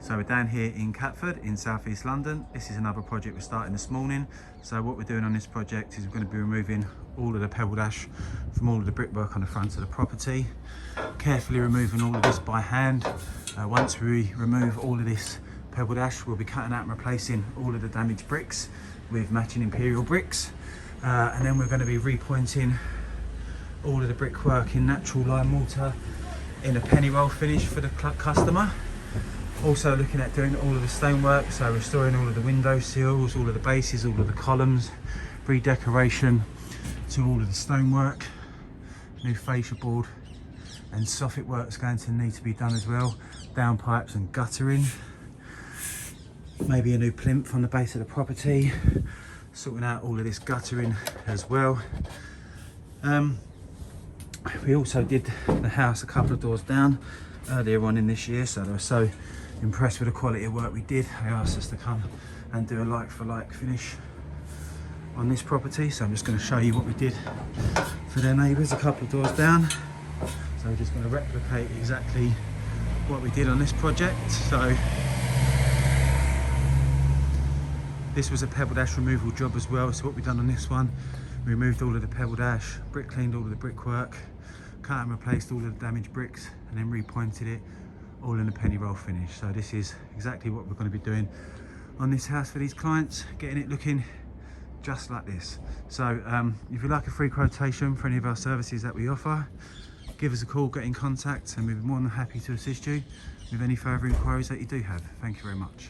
So we're down here in Catford in southeast London. This is another project we're starting this morning. So what we're doing on this project is we're going to be removing all of the Pebbledash from all of the brickwork on the front of the property. Carefully removing all of this by hand. Once we remove all of this Pebbledash, we'll be cutting out and replacing all of the damaged bricks with matching imperial bricks. And then we're going to be repointing all of the brickwork in natural lime mortar in a penny roll finish for the customer. Also looking at doing all of the stonework, so restoring all of the window sills, all of the bases, all of the columns, redecoration to all of the stonework, new fascia board and soffit work's going to need to be done as well, downpipes and guttering, maybe a new plinth on the base of the property, sorting out all of this guttering as well. We also did the house a couple of doors down earlier on in this year, so they were so impressed with the quality of work we did, they asked us to come and do a like for like finish on this property. So I'm just going to show you what we did for their neighbours a couple of doors down. So we're just going to replicate exactly what we did on this project. So this was a Pebbledash removal job as well. So what we've done on this one, we removed all of the Pebbledash, brick cleaned all of the brickwork, cut and replaced all of the damaged bricks, and then repointed it all in a penny roll finish. So this is exactly what we're going to be doing on this house for these clients, getting it looking just like this. So if you'd like a free quotation for any of our services that we offer, give us a call, get in contact, and we'll be more than happy to assist you with any further inquiries that you do have. Thank you very much.